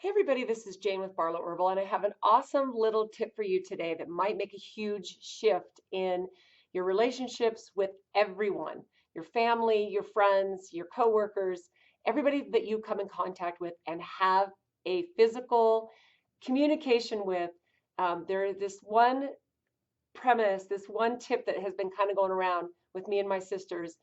Hey everybody, this is Jane with Barlow Herbal, and I have an awesome little tip for you today that might make a huge shift in your relationships with everyone, your family, your friends, your coworkers, everybody that you come in contact with and have a physical communication with. There is this one premise, this one tip that has been kind of going around with me and my sisters.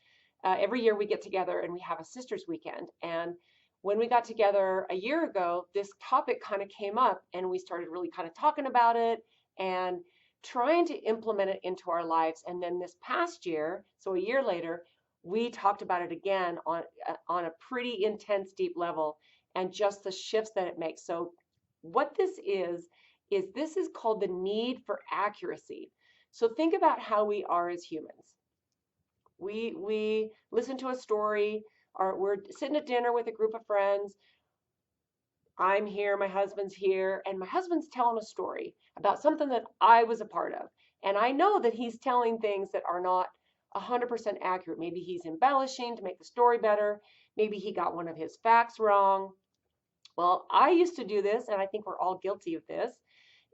Every year we get together and we have a sisters weekend. And when we got together a year ago, this topic kind of came up and we started really kind of talking about it and trying to implement it into our lives. And then this past year, so a year later, we talked about it again on a pretty intense, deep level and just the shifts that it makes. So what this is this is called the need for accuracy. So think about how we are as humans. We listen to a story, or we're sitting at dinner with a group of friends. I'm here, my husband's here, and my husband's telling a story about something that I was a part of. And I know that he's telling things that are not 100% accurate. Maybe he's embellishing to make the story better. Maybe he got one of his facts wrong. Well, I used to do this, and I think we're all guilty of this,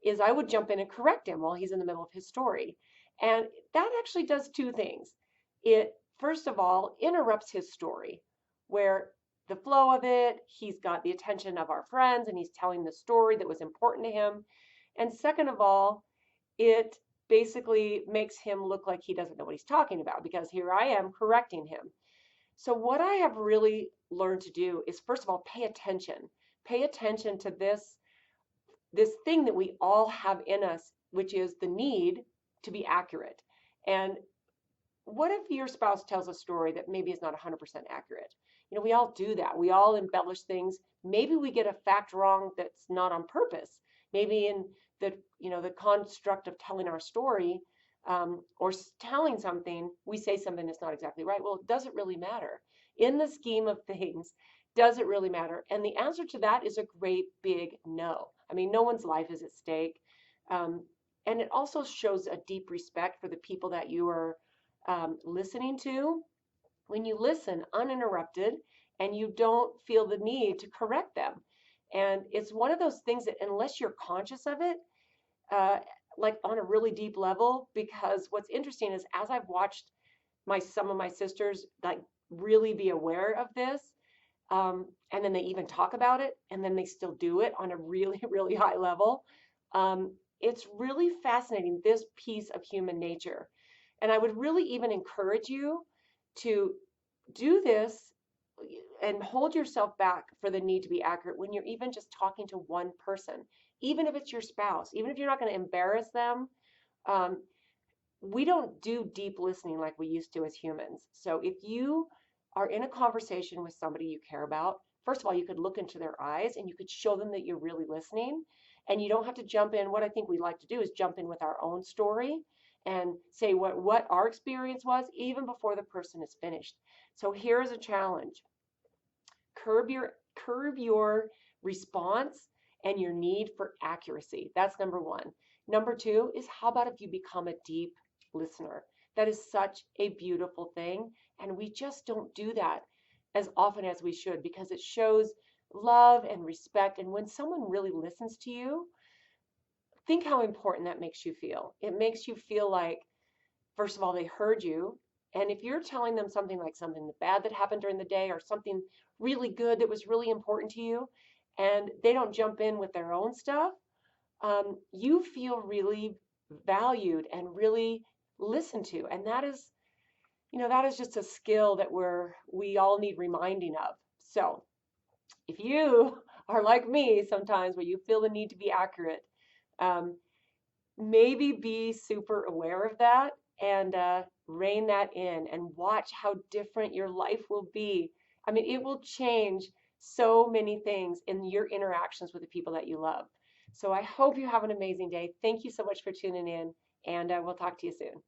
is I would jump in and correct him while he's in the middle of his story. And that actually does two things. It, first of all, interrupts his story, where the flow of it, he's got the attention of our friends and he's telling the story that was important to him. And second of all, it basically makes him look like he doesn't know what he's talking about because here I am correcting him. So, what I have really learned to do is, first of all, pay attention. Pay attention to this thing that we all have in us, which is the need to be accurate. And what if your spouse tells a story that maybe is not 100% accurate? You know, we all do that. We all embellish things. Maybe we get a fact wrong that's not on purpose. Maybe in the construct of telling our story, or telling something, we say something that's not exactly right. Well, does it really matter? In the scheme of things, does it really matter? And the answer to that is a great big no. I mean, no one's life is at stake. Um, and it also shows a deep respect for the people that you are listening to. When you listen uninterrupted and you don't feel the need to correct them. And it's one of those things that, unless you're conscious of it, uh, like on a really deep level, because what's interesting is as I've watched some of my sisters like really be aware of this, and then they even talk about it, and then they still do it on a really, really high level. It's really fascinating, this piece of human nature. And I would really even encourage you to do this and hold yourself back for the need to be accurate when you're even just talking to one person, even if it's your spouse, even if you're not going to embarrass them. Um, we don't do deep listening like we used to as humans. So if you are in a conversation with somebody you care about, first of all, you could look into their eyes and you could show them that you're really listening. And you don't have to jump in. What I think we like to do is jump in with our own story and say what our experience was even before the person is finished. So here's a challenge. Curb your response and your need for accuracy. That's number one. Number two is, how about if you become a deep listener? That is such a beautiful thing, and we just don't do that as often as we should because it shows love and respect. And when someone really listens to you, think how important that makes you feel. It makes you feel like, first of all, they heard you. And if you're telling them something like something bad that happened during the day or something really good that was really important to you, and they don't jump in with their own stuff, you feel really valued and really listened to. And that is just a skill that we all need reminding of. So if you are like me sometimes where you feel the need to be accurate, um, maybe be super aware of that and rein that in and watch how different your life will be. I mean, it will change so many things in your interactions with the people that you love. So I hope you have an amazing day. Thank you so much for tuning in, and we'll talk to you soon.